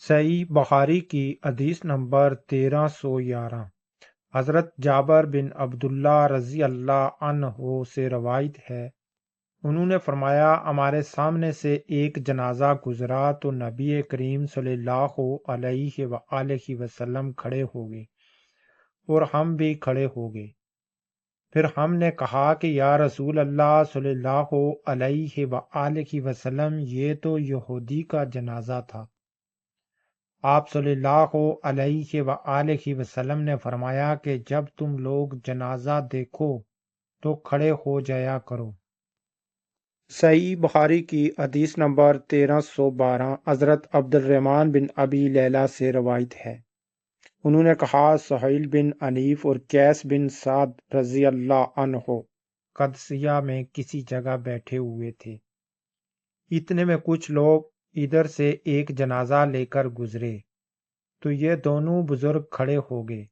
صحیح بخاری کی حدیث نمبر 1311 حضرت جابر بن عبداللہ رضی اللہ عنہ سے روایت ہے، انہوں نے فرمایا ہمارے سامنے سے ایک جنازہ گزرا تو نبی کریم صلی اللہ علیہ وآلہ وسلم کھڑے ہو گئے اور ہم بھی کھڑے ہو گئے۔ پھر ہم نے کہا کہ یا رسول اللہ صلی اللہ علیہ وآلہ وسلم، یہ تو یہودی کا جنازہ تھا۔ آپ صلی اللہ علیہ وآلہ وسلم نے فرمایا کہ جب تم لوگ جنازہ دیکھو تو کھڑے ہو جایا کرو۔ صحیح بخاری کی حدیث نمبر 1312 حضرت عبد الرحمن بن ابی لیلہ سے روایت ہے، انہوں نے کہا سہیل بن حنیف اور قیس بن سعد رضی اللہ عنہ قدسیہ میں کسی جگہ بیٹھے ہوئے تھے، اتنے میں کچھ لوگ ادھر سے ایک جنازہ لے کر گزرے تو یہ دونوں بزرگ کھڑے ہو گئے۔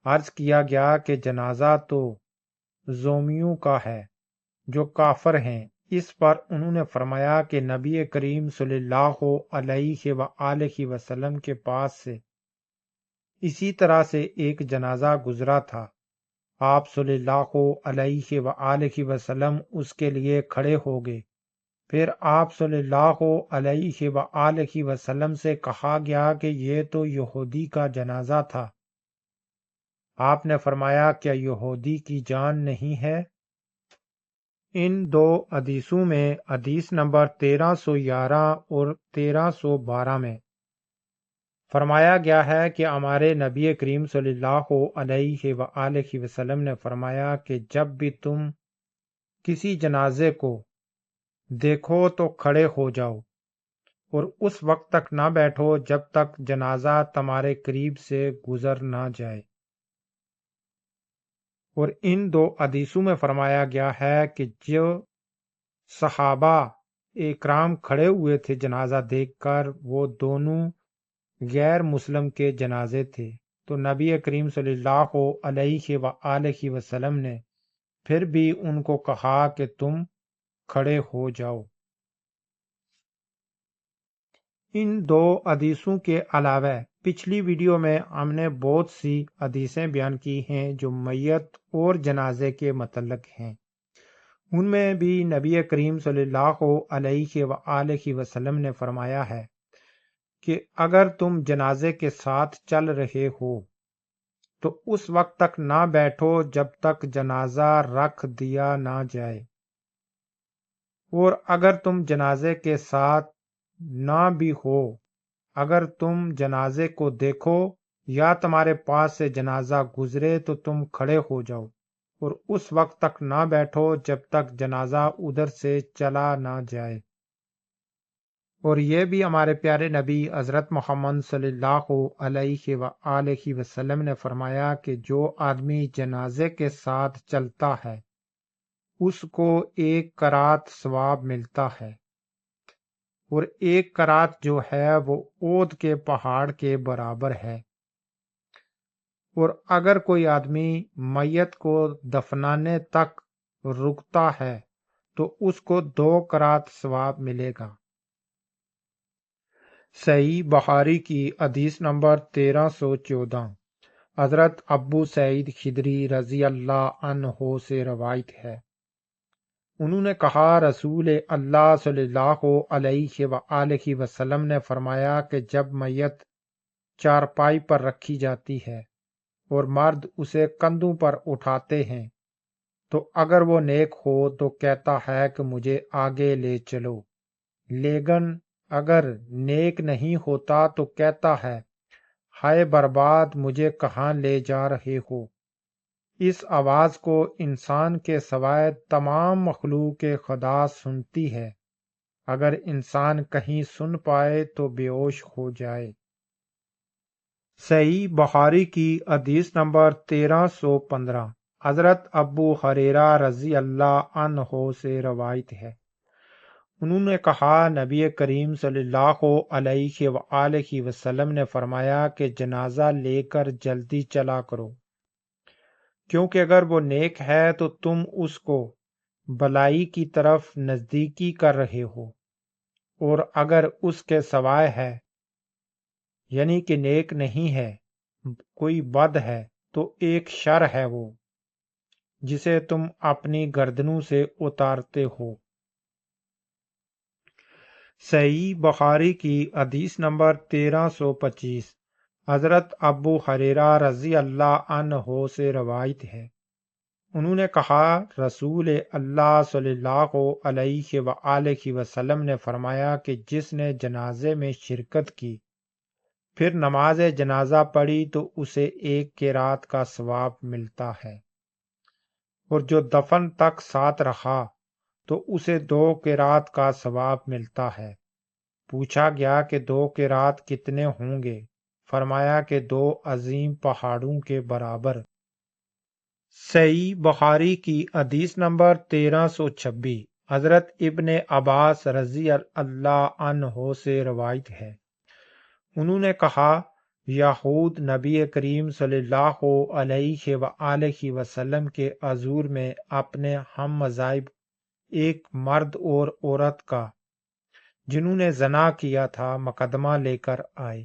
عرض کیا گیا کہ جنازہ تو زومیوں کا ہے جو کافر ہیں۔ اس پر انہوں نے فرمایا کہ نبی کریم صلی اللہ علیہ وآلہ وسلم کے پاس سے اسی طرح سے ایک جنازہ گزرا تھا، آپ صلی اللہ علیہ وآلہ وسلم اس کے لیے کھڑے ہو گئے۔ پھر آپ صلی اللہ علیہ وآلہ وسلم سے کہا گیا کہ یہ تو یہودی کا جنازہ تھا۔ آپ نے فرمایا کیا یہودی کی جان نہیں ہے؟ ان دو حدیثوں میں حدیث نمبر 1311 اور 1312 میں فرمایا گیا ہے کہ ہمارے نبی کریم صلی اللہ علیہ وآلہ وسلم نے فرمایا کہ جب بھی تم کسی جنازے کو دیکھو تو کھڑے ہو جاؤ اور اس وقت تک نہ بیٹھو جب تک جنازہ تمہارے قریب سے گزر نہ جائے۔ اور ان دو حدیثوں میں فرمایا گیا ہے کہ جو صحابہ اکرام کھڑے ہوئے تھے جنازہ دیکھ کر، وہ دونوں غیر مسلم کے جنازے تھے، تو نبی کریم صلی اللہ علیہ وآلہ وسلم نے پھر بھی ان کو کہا کہ تم کھڑے ہو جاؤ۔ ان دو حدیثوں کے علاوہ پچھلی ویڈیو میں ہم نے بہت سی حدیثیں بیان کی ہیں جو میت اور جنازے کے متعلق ہیں۔ ان میں بھی نبی کریم صلی اللہ علیہ وآلہ وسلم نے فرمایا ہے کہ اگر تم جنازے کے ساتھ چل رہے ہو تو اس وقت تک نہ بیٹھو جب تک جنازہ رکھ دیا نہ جائے، اور اگر تم جنازے کے ساتھ نہ بھی ہو، اگر تم جنازے کو دیکھو یا تمہارے پاس سے جنازہ گزرے تو تم کھڑے ہو جاؤ اور اس وقت تک نہ بیٹھو جب تک جنازہ ادھر سے چلا نہ جائے۔ اور یہ بھی ہمارے پیارے نبی حضرت محمد صلی اللہ علیہ وآلہ وسلم نے فرمایا کہ جو آدمی جنازے کے ساتھ چلتا ہے اس کو 1 قرات ثواب ملتا ہے، اور 1 قرات جو ہے وہ اود کے پہاڑ کے برابر ہے۔ اور اگر کوئی آدمی میت کو دفنانے تک رکتا ہے تو اس کو 2 قرات ثواب ملے گا۔ صحیح بخاری کی حدیث نمبر 1314 حضرت ابو سعید خدری رضی اللہ عنہ سے روایت ہے، انہوں نے کہا رسول اللہ صلی اللہ علیہ وآلہ وسلم نے فرمایا کہ جب میت چارپائی پر رکھی جاتی ہے اور مرد اسے کندھوں پر اٹھاتے ہیں تو اگر وہ نیک ہو تو کہتا ہے کہ مجھے آگے لے چلو، لیکن اگر نیک نہیں ہوتا تو کہتا ہے ہائے برباد، مجھے کہاں لے جا رہے ہو۔ اس آواز کو انسان کے سوائے تمام مخلوق خدا سنتی ہے، اگر انسان کہیں سن پائے تو بے ہوش ہو جائے۔ صحیح بخاری کی حدیث نمبر 1315 حضرت ابو ہریرہ رضی اللہ عنہ سے روایت ہے، انہوں نے کہا نبی کریم صلی اللہ علیہ وآلہ وسلم نے فرمایا کہ جنازہ لے کر جلدی چلا کرو، کیونکہ اگر وہ نیک ہے تو تم اس کو بلائی کی طرف نزدیکی کر رہے ہو، اور اگر اس کے سوائے ہے یعنی کہ نیک نہیں ہے، کوئی بد ہے تو ایک شر ہے وہ جسے تم اپنی گردنوں سے اتارتے ہو۔ صحیح بخاری کی حدیث نمبر 1325 حضرت ابو ہریرہ رضی اللہ عنہ سے روایت ہے، انہوں نے کہا رسول اللہ صلی اللہ علیہ وآلہ وسلم نے فرمایا کہ جس نے جنازے میں شرکت کی پھر نماز جنازہ پڑھی تو اسے ایک قرات کا ثواب ملتا ہے، اور جو دفن تک ساتھ رہا تو اسے 2 قرات کا ثواب ملتا ہے۔ پوچھا گیا کہ 2 قرات کتنے ہوں گے؟ فرمایا کہ 2 عظیم پہاڑوں کے برابر۔ صحیح بخاری کی حدیث نمبر 1326 حضرت ابن عباس رضی اللہ عنہ سے روایت ہے، انہوں نے کہا یہود نبی کریم صلی اللہ علیہ وآلہ وسلم کے حضور میں اپنے ہم مذاہب ایک مرد اور عورت کا جنہوں نے زنا کیا تھا مقدمہ لے کر آئے۔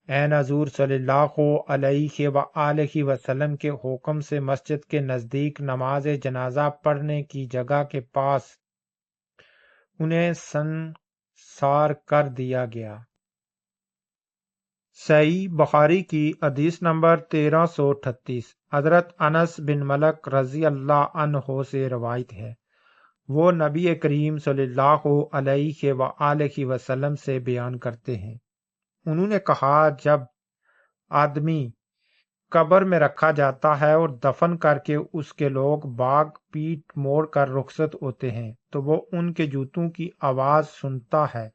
این حضور صلی اللہ علیہ وآلہ وسلم کے حکم سے مسجد کے نزدیک نماز جنازہ پڑھنے کی جگہ کے پاس انہیں سنسار کر دیا گیا۔ صحیح بخاری کی حدیث نمبر 1338 حضرت انس بن ملک رضی اللہ عنہ سے روایت ہے، وہ نبی کریم صلی اللہ علیہ وآلہ وسلم سے بیان کرتے ہیں، انہوں نے کہا جب آدمی قبر میں رکھا جاتا ہے اور دفن کر کے اس کے لوگ باغ پیٹ موڑ کر رخصت ہوتے ہیں تو وہ ان کے جوتوں کی آواز سنتا ہے،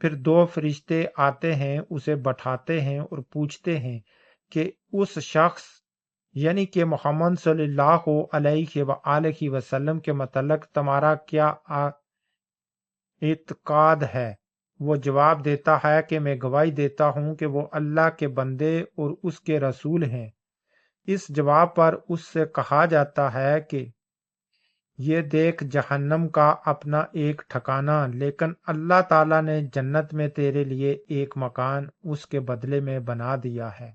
پھر 2 فرشتے آتے ہیں، اسے بٹھاتے ہیں اور پوچھتے ہیں کہ اس شخص یعنی کہ محمد صلی اللہ علیہ وآلہ وسلم کے متعلق تمہارا کیا اعتقاد ہے؟ وہ جواب دیتا ہے کہ میں گواہی دیتا ہوں کہ وہ اللہ کے بندے اور اس کے رسول ہیں۔ اس جواب پر اس سے کہا جاتا ہے کہ یہ دیکھ جہنم کا اپنا ایک ٹھکانہ، لیکن اللہ تعالیٰ نے جنت میں تیرے لیے ایک مکان اس کے بدلے میں بنا دیا ہے۔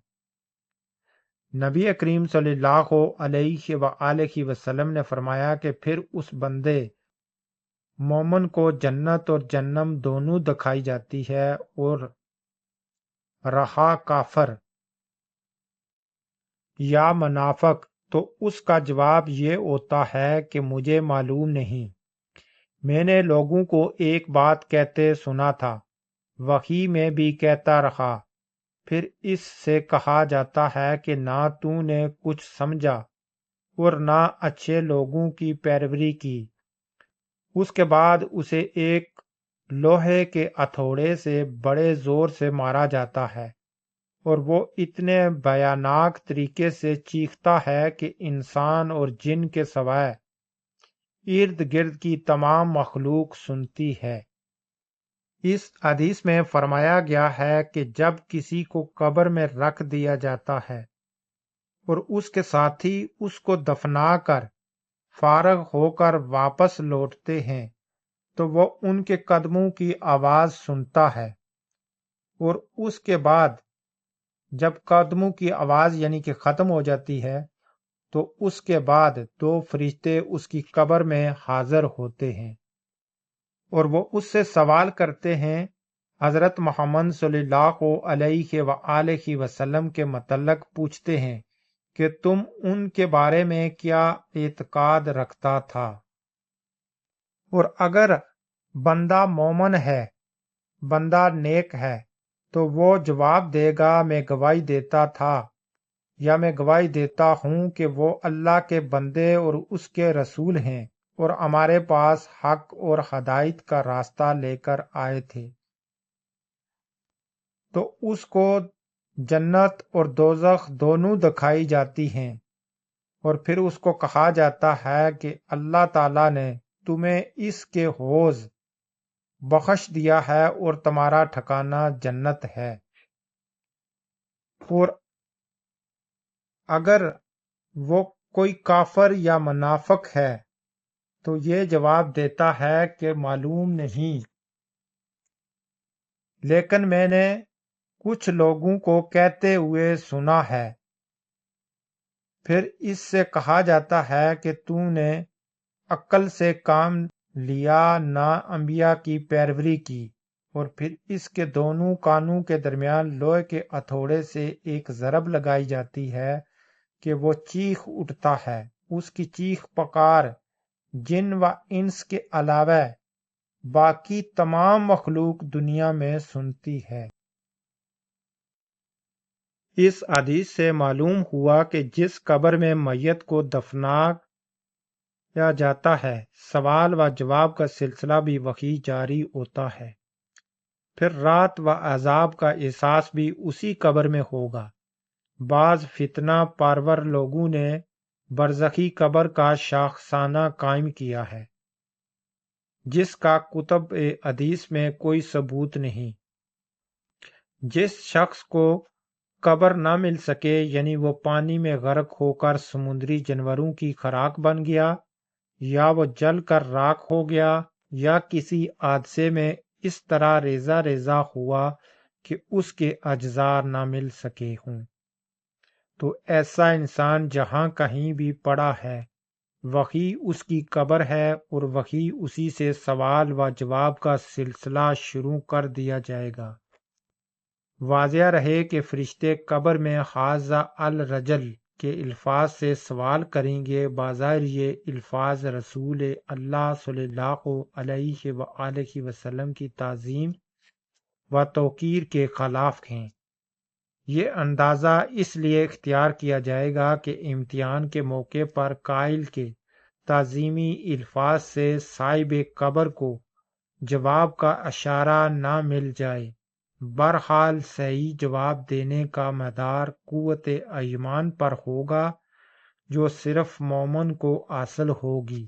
نبی کریم صلی اللہ علیہ وآلہ وسلم نے فرمایا کہ پھر اس بندے مومن کو جنت اور جہنم دونوں دکھائی جاتی ہے، اور رہا کافر یا منافق تو اس کا جواب یہ ہوتا ہے کہ مجھے معلوم نہیں، میں نے لوگوں کو ایک بات کہتے سنا تھا، وہی میں بھی کہتا رہا۔ پھر اس سے کہا جاتا ہے کہ نہ تو نے کچھ سمجھا اور نہ اچھے لوگوں کی پیروی کی۔ اس کے بعد اسے ایک لوہے کے ہتھوڑے سے بڑے زور سے مارا جاتا ہے، اور وہ اتنے بھیانک طریقے سے چیختا ہے کہ انسان اور جن کے سوائے ارد گرد کی تمام مخلوق سنتی ہے۔ اس حدیث میں فرمایا گیا ہے کہ جب کسی کو قبر میں رکھ دیا جاتا ہے اور اس کے ساتھی اس کو دفنا کر فارغ ہو کر واپس لوٹتے ہیں تو وہ ان کے قدموں کی آواز سنتا ہے، اور اس کے بعد جب قدموں کی آواز یعنی کہ ختم ہو جاتی ہے تو اس کے بعد 2 فرشتے اس کی قبر میں حاضر ہوتے ہیں، اور وہ اس سے سوال کرتے ہیں، حضرت محمد صلی اللہ علیہ وآلہ وسلم کے متعلق پوچھتے ہیں کہ تم ان کے بارے میں کیا اعتقاد رکھتا تھا؟ اور اگر بندہ مومن ہے، بندہ نیک ہے، تو وہ جواب دے گا میں گواہی دیتا تھا یا میں گواہی دیتا ہوں کہ وہ اللہ کے بندے اور اس کے رسول ہیں اور ہمارے پاس حق اور ہدایت کا راستہ لے کر آئے تھے۔ تو اس کو جنت اور دوزخ دونوں دکھائی جاتی ہیں، اور پھر اس کو کہا جاتا ہے کہ اللہ تعالیٰ نے تمہیں اس کے حوض بخش دیا ہے اور تمہارا ٹھکانہ جنت ہے۔ اور اگر وہ کوئی کافر یا منافق ہے تو یہ جواب دیتا ہے کہ معلوم نہیں، لیکن میں نے کچھ لوگوں کو کہتے ہوئے سنا ہے۔ پھر اس سے کہا جاتا ہے کہ تو نے عقل سے کام لیا، نہ انبیاء کی پیروی کی۔ اور پھر اس کے دونوں کانوں کے درمیان لوہے کے ہتھوڑے سے ایک ضرب لگائی جاتی ہے کہ وہ چیخ اٹھتا ہے۔ اس کی چیخ پکار جن و انس کے علاوہ باقی تمام مخلوق دنیا میں سنتی ہے۔ اس حدیث سے معلوم ہوا کہ جس قبر میں میت کو دفنایا جاتا ہے، سوال و جواب کا سلسلہ بھی وہی جاری ہوتا ہے۔ پھر رات و عذاب کا احساس بھی اسی قبر میں ہوگا۔ بعض فتنہ پرور لوگوں نے برزخی قبر کا شاخسانہ قائم کیا ہے، جس کا کتب حدیث میں کوئی ثبوت نہیں۔ جس شخص کو قبر نہ مل سکے، یعنی وہ پانی میں غرق ہو کر سمندری جانوروں کی خوراک بن گیا، یا وہ جل کر راکھ ہو گیا، یا کسی حادثے میں اس طرح ریزہ ریزہ ہوا کہ اس کے اجزاء نہ مل سکے ہوں، تو ایسا انسان جہاں کہیں بھی پڑا ہے وہی اس کی قبر ہے، اور وہی اسی سے سوال و جواب کا سلسلہ شروع کر دیا جائے گا۔ واضح رہے کہ فرشتے قبر میں حاذا الرجل کے الفاظ سے سوال کریں گے، بظاہر یہ الفاظ رسول اللہ صلی اللہ علیہ وآلہ وسلم کی تعظیم و توقیر کے خلاف ہیں۔ یہ اندازہ اس لیے اختیار کیا جائے گا کہ امتحان کے موقع پر قائل کے تعظیمی الفاظ سے صاحب قبر کو جواب کا اشارہ نہ مل جائے۔ بہرحال صحیح جواب دینے کا مدار قوت ایمان پر ہوگا، جو صرف مومن کو حاصل ہوگی۔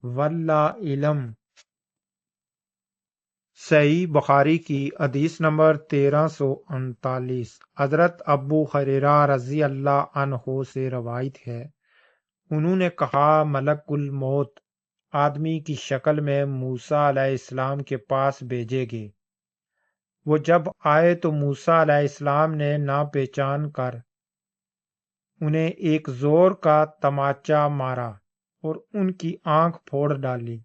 واللہ علم۔ صحیح بخاری کی حدیث نمبر 1339 حضرت ابو ہریرہ رضی اللہ عنہ سے روایت ہے، انہوں نے کہا ملک الموت آدمی کی شکل میں موسیٰ علیہ السلام کے پاس بھیجے گئے۔ وہ جب آئے تو موسیٰ علیہ السلام نے نہ پہچان کر انہیں ایک زور کا تماچا مارا اور ان کی آنکھ پھوڑ ڈالی۔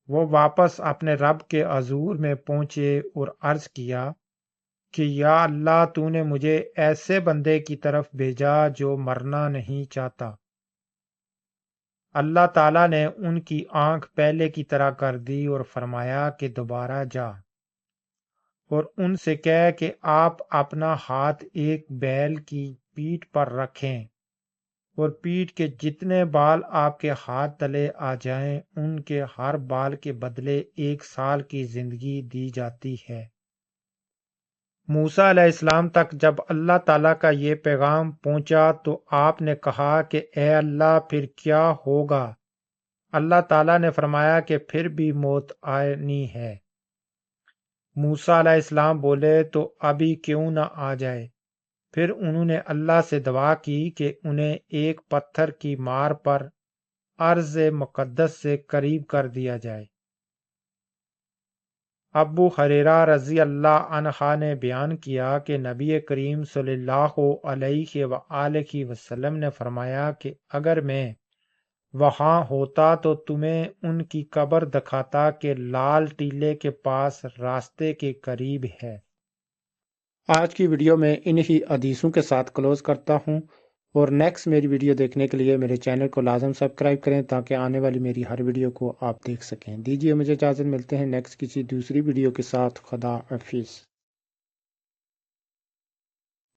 وہ واپس اپنے رب کے حضور میں پہنچے اور عرض کیا کہ یا اللہ، تو نے مجھے ایسے بندے کی طرف بھیجا جو مرنا نہیں چاہتا۔ اللہ تعالیٰ نے ان کی آنکھ پہلے کی طرح کر دی اور فرمایا کہ دوبارہ جا اور ان سے کہہ کہ آپ اپنا ہاتھ ایک بیل کی پیٹھ پر رکھیں، اور پیٹھ کے جتنے بال آپ کے ہاتھ تلے آ جائیں ان کے ہر بال کے بدلے 1 سال کی زندگی دی جاتی ہے۔ موسیٰ علیہ السلام تک جب اللہ تعالیٰ کا یہ پیغام پہنچا تو آپ نے کہا کہ اے اللہ، پھر کیا ہوگا؟ اللہ تعالیٰ نے فرمایا کہ پھر بھی موت آنی ہے۔ موسیٰ علیہ السلام بولے تو ابھی کیوں نہ آ جائے؟ پھر انہوں نے اللہ سے دعا کی کہ انہیں ایک پتھر کی مار پر ارض مقدس سے قریب کر دیا جائے۔ ابو ہریرہ رضی اللہ عنہ نے بیان کیا کہ نبی کریم صلی اللہ علیہ وآلہ وسلم نے فرمایا کہ اگر میں وہاں ہوتا تو تمہیں ان کی قبر دکھاتا کہ لال ٹیلے کے پاس راستے کے قریب ہے۔ آج کی ویڈیو میں انہی حدیثوں کے ساتھ کلوز کرتا ہوں، اور نیکسٹ میری ویڈیو دیکھنے کے لیے میرے چینل کو لازم سبسکرائب کریں تاکہ آنے والی میری ہر ویڈیو کو آپ دیکھ سکیں۔ دیجیے مجھے اجازت، ملتے ہیں نیکسٹ کسی دوسری ویڈیو کے ساتھ۔ خدا حافظ۔